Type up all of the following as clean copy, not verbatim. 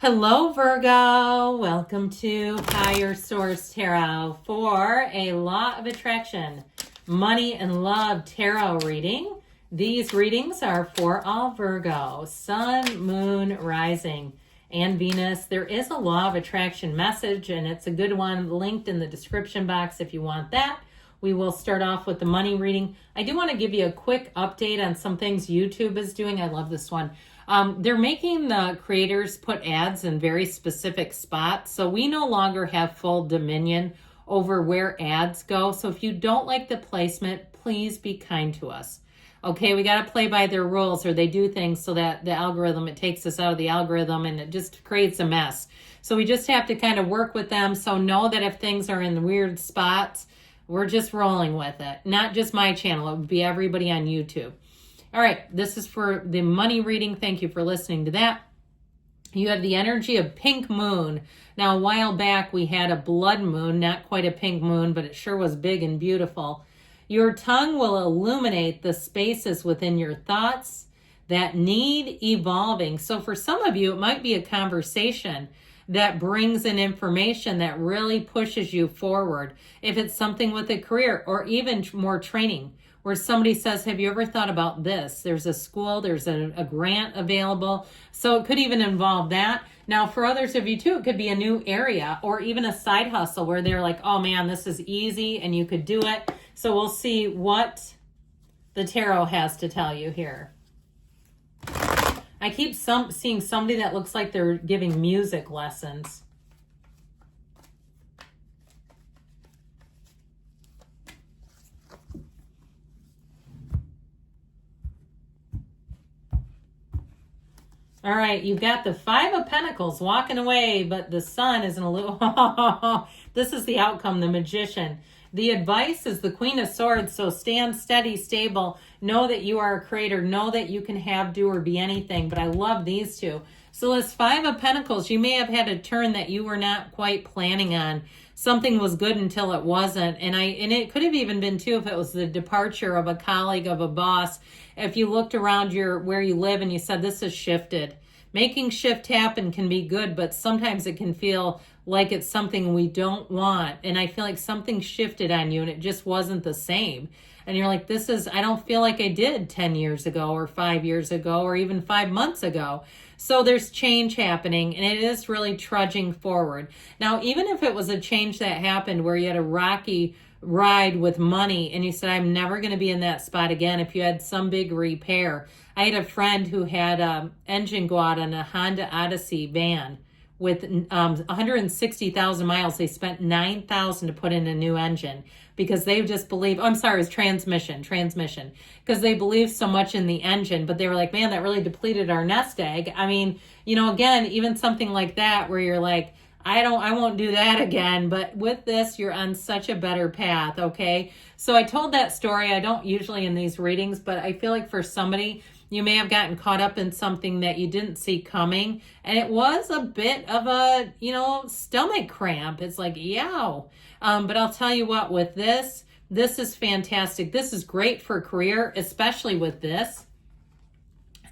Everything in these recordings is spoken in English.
Hello, Virgo. Welcome to Higher Source Tarot for a Law of Attraction, Money and Love Tarot reading. These readings are for all Virgo, Sun, Moon, Rising, and Venus. There is a Law of Attraction message, and it's a good one linked in the description box if you want that. We will start off with the money reading. I do want to give you a quick update on some things YouTube is doing. I love this one. They're making the creators put ads in very specific spots. So we no longer have full dominion over where ads go. So if you don't like the placement, please be kind to us. Okay, we got to play by their rules, or they do things so that the algorithm, it takes us out of the algorithm and it just creates a mess. So we just have to kind of work with them. So know that if things are in the weird spots, we're just rolling with it. Not just my channel, it would be everybody on YouTube. All right, this is for the money reading. Thank you for listening to that. You have the energy of pink moon. Now, a while back, we had a blood moon, not quite a pink moon, but it sure was big and beautiful. Your tongue will illuminate the spaces within your thoughts that need evolving. So for some of you, it might be a conversation that brings in information that really pushes you forward. If it's something with a career or even more training, where somebody says, have you ever thought about this? There's a school, there's a grant available. So it could even involve that. Now, for others of you too, it could be a new area or even a side hustle where they're like, oh man, this is easy and you could do it. So we'll see what the tarot has to tell you here. I keep seeing somebody that looks like they're giving music lessons. All right, you've got the Five of Pentacles walking away, but the Sun is in a little... This is the outcome, the Magician. The advice is the Queen of Swords, so stand steady, stable. Know that you are a creator. Know that you can have, do, or be anything, but I love these two. So this Five of Pentacles, you may have had a turn that you were not quite planning on. Something was good until it wasn't. And it could have even been too if it was the departure of a colleague, of a boss. If you looked around where you live and you said, this has shifted. Making shift happen can be good, but sometimes it can feel like it's something we don't want. And I feel like something shifted on you and it just wasn't the same. And you're like, I don't feel like I did 10 years ago or 5 years ago or even 5 months ago. So there's change happening and it is really trudging forward. Now, even if it was a change that happened where you had a rocky ride with money and you said, I'm never going to be in that spot again. If you had some big repair, I had a friend who had an engine go out on a Honda Odyssey van with 160,000 miles. They spent $9,000 to put in a new engine because they just believe, it was transmission, because they believe so much in the engine, but they were like, man, that really depleted our nest egg. I mean, again, even something like that where you're like, I won't do that again. But with this, you're on such a better path. Okay. So I told that story. I don't usually in these readings, but I feel like for somebody, you may have gotten caught up in something that you didn't see coming. And it was a bit of a, stomach cramp. It's like, yow. But I'll tell you what, with this is fantastic. This is great for a career, especially with this.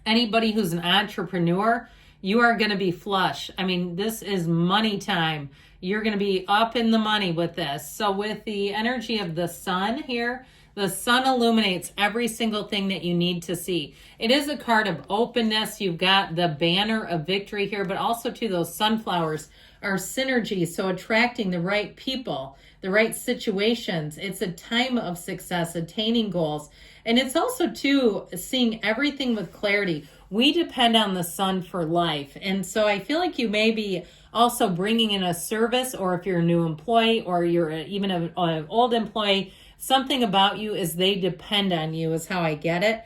Anybody who's an entrepreneur, you are going to be flush. I mean, this is money time. You're going to be up in the money with this. So with the energy of the Sun here, the Sun illuminates every single thing that you need to see. It is a card of openness. You've got the banner of victory here, but also too, those sunflowers are synergy. So attracting the right people, the right situations. It's a time of success, attaining goals. And it's also too, seeing everything with clarity. We depend on the Sun for life. And so I feel like you may be also bringing in a service, or if you're a new employee or you're even an old employee, something about you is they depend on you is how I get it.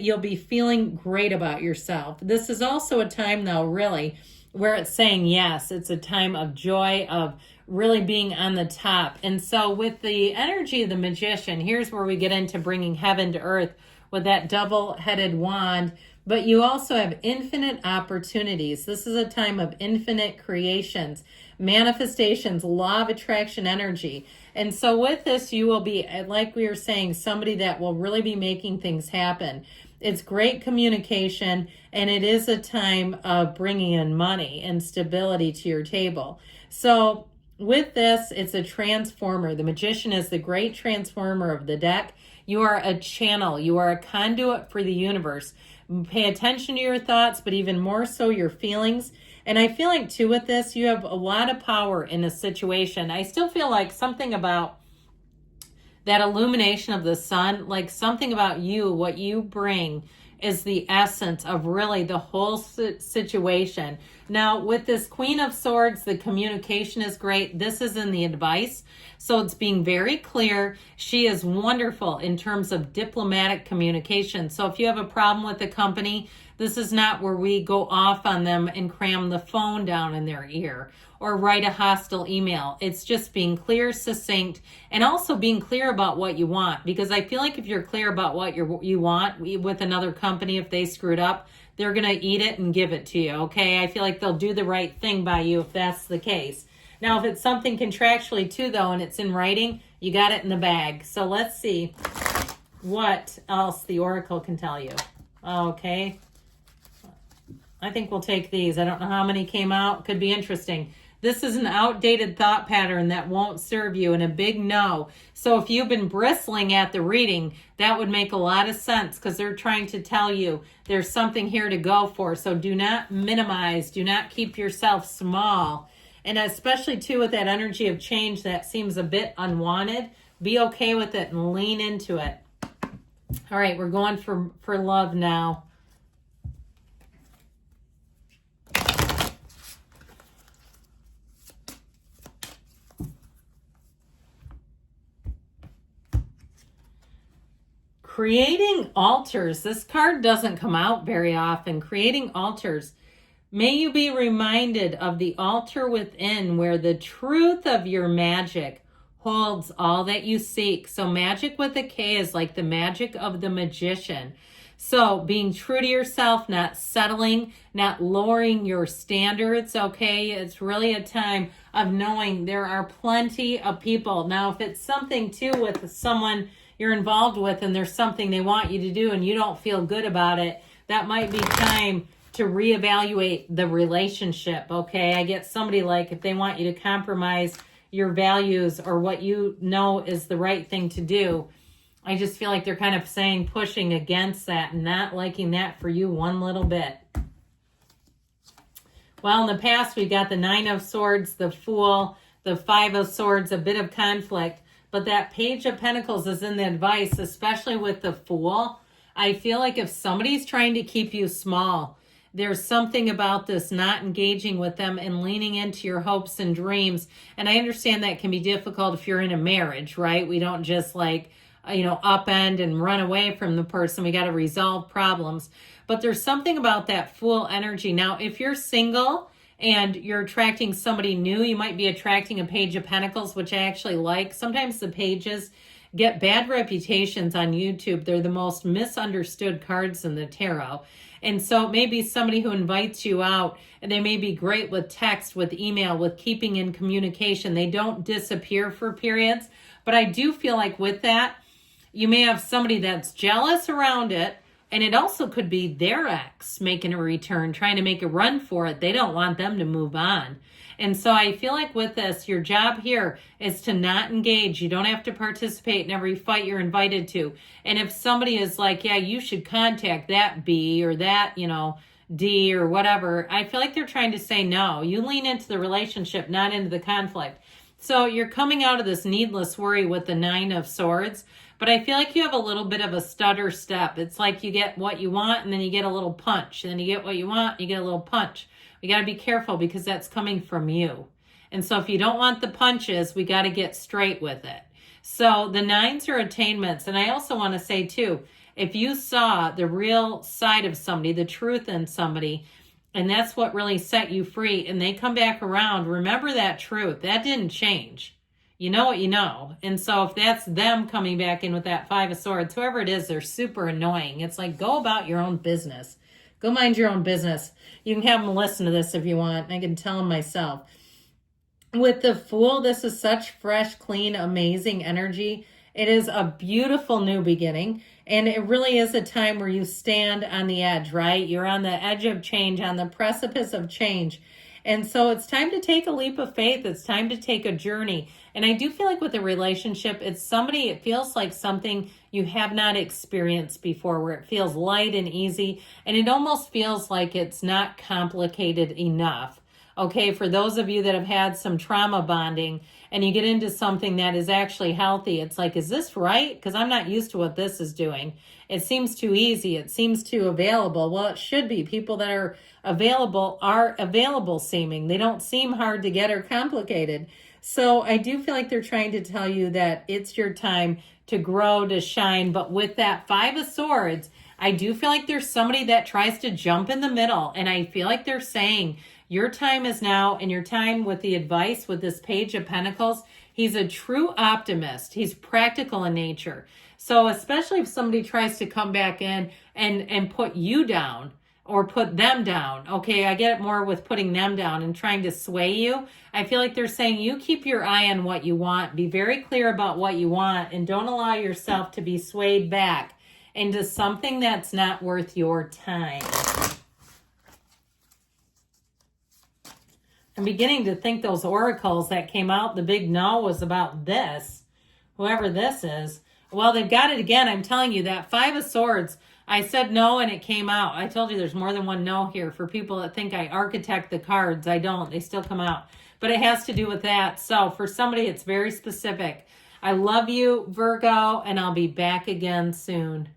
You'll be feeling great about yourself. This is also a time though, really, where it's saying yes. It's a time of joy, of really being on the top. And so with the energy of the Magician, here's where we get into bringing heaven to earth with that double-headed wand. But you also have infinite opportunities. This is a time of infinite creations, manifestations, law of attraction energy. And so with this, you will be, like we were saying, somebody that will really be making things happen. It's great communication, and it is a time of bringing in money and stability to your table. So with this, it's a transformer. The Magician is the great transformer of the deck. You are a channel. You are a conduit for the universe. Pay attention to your thoughts, but even more so your feelings. And I feel like, too, with this, you have a lot of power in a situation. I still feel like something about that illumination of the sun, like something about you, what you bring is the essence of really the whole situation. Now, with this Queen of Swords, the communication is great. This is in the advice. So it's being very clear. She is wonderful in terms of diplomatic communication. So if you have a problem with the company, this is not where we go off on them and cram the phone down in their ear or write a hostile email. It's just being clear, succinct, and also being clear about what you want. Because I feel like if you're clear about what you want with another company, if they screwed up, they're going to eat it and give it to you, okay? I feel like they'll do the right thing by you if that's the case. Now, if it's something contractually too, though, and it's in writing, you got it in the bag. So let's see what else the Oracle can tell you. Okay. I think we'll take these. I don't know how many came out. Could be interesting. This is an outdated thought pattern that won't serve you, and a big no. So if you've been bristling at the reading, that would make a lot of sense because they're trying to tell you there's something here to go for. So do not minimize. Do not keep yourself small. And especially, too, with that energy of change that seems a bit unwanted, be okay with it and lean into it. All right, we're going for love now. Creating altars. This card doesn't come out very often. Creating altars. May you be reminded of the altar within where the truth of your magic holds all that you seek. So magic with a K is like the magic of the magician. So being true to yourself, not settling, not lowering your standards, okay? It's really a time of knowing there are plenty of people. Now, if it's something too with someone you're involved with and there's something they want you to do and you don't feel good about it, that might be time to reevaluate the relationship, okay? I get somebody like if they want you to compromise your values or what you know is the right thing to do, I just feel like they're kind of saying, pushing against that and not liking that for you one little bit. Well, in the past, we got the Nine of Swords, the Fool, the Five of Swords, a bit of conflict. But that Page of Pentacles is in the advice, especially with the Fool. I feel like if somebody's trying to keep you small, there's something about this not engaging with them and leaning into your hopes and dreams. And I understand that can be difficult if you're in a marriage, right? We don't just upend and run away from the person. We got to resolve problems. But there's something about that Fool energy. Now, if you're single and you're attracting somebody new, you might be attracting a Page of Pentacles, which I actually like. Sometimes the pages get bad reputations on YouTube. They're the most misunderstood cards in the tarot. And so it may be somebody who invites you out, and they may be great with text, with email, with keeping in communication. They don't disappear for periods. But I do feel like with that, you may have somebody that's jealous around it. And it also could be their ex making a return, trying to make a run for it. They don't want them to move on. And so I feel like with this, your job here is to not engage. You don't have to participate in every fight you're invited to. And if somebody is like, yeah, you should contact that B or that, D or whatever, I feel like they're trying to say no. You lean into the relationship, not into the conflict. So you're coming out of this needless worry with the Nine of Swords. But I feel like you have a little bit of a stutter step. It's like you get what you want and then you get a little punch. And then you get what you want, you get a little punch. We got to be careful because that's coming from you. And so if you don't want the punches, we got to get straight with it. So the nines are attainments. And I also want to say too, if you saw the real side of somebody, the truth in somebody, and that's what really set you free, and they come back around, remember that truth. That didn't change. You know what you know. And so if that's them coming back in with that Five of Swords, whoever it is, they're super annoying. It's like, go about your own business. Go mind your own business. You can have them listen to this if you want. I can tell them myself. With the Fool, this is such fresh, clean, amazing energy. It is a beautiful new beginning. And it really is a time where you stand on the edge, right? You're on the edge of change, on the precipice of change. And so it's time to take a leap of faith. It's time to take a journey. And I do feel like with a relationship, it's somebody, it feels like something you have not experienced before, where it feels light and easy. And it almost feels like it's not complicated enough. Okay, for those of you that have had some trauma bonding and you get into something that is actually healthy, it's like, is this right? Because I'm not used to what this is doing. It seems too easy. It seems too available. Well, it should be. People that are available seeming. They don't seem hard to get or complicated. So I do feel like they're trying to tell you that it's your time to grow, to shine. But with that Five of Swords, I do feel like there's somebody that tries to jump in the middle. And I feel like they're saying, your time is now, and your time with the advice with this Page of Pentacles. He's a true optimist. He's practical in nature. So especially if somebody tries to come back in and put you down or put them down. Okay, I get it more with putting them down and trying to sway you. I feel like they're saying you keep your eye on what you want. Be very clear about what you want and don't allow yourself to be swayed back into something that's not worth your time. I'm beginning to think those oracles that came out, the big no was about this, whoever this is. Well, they've got it again. I'm telling you, that Five of Swords, I said no and it came out. I told you there's more than one no here. For people that think I architect the cards, I don't. They still come out. But it has to do with that. So for somebody, it's very specific. I love you, Virgo, and I'll be back again soon.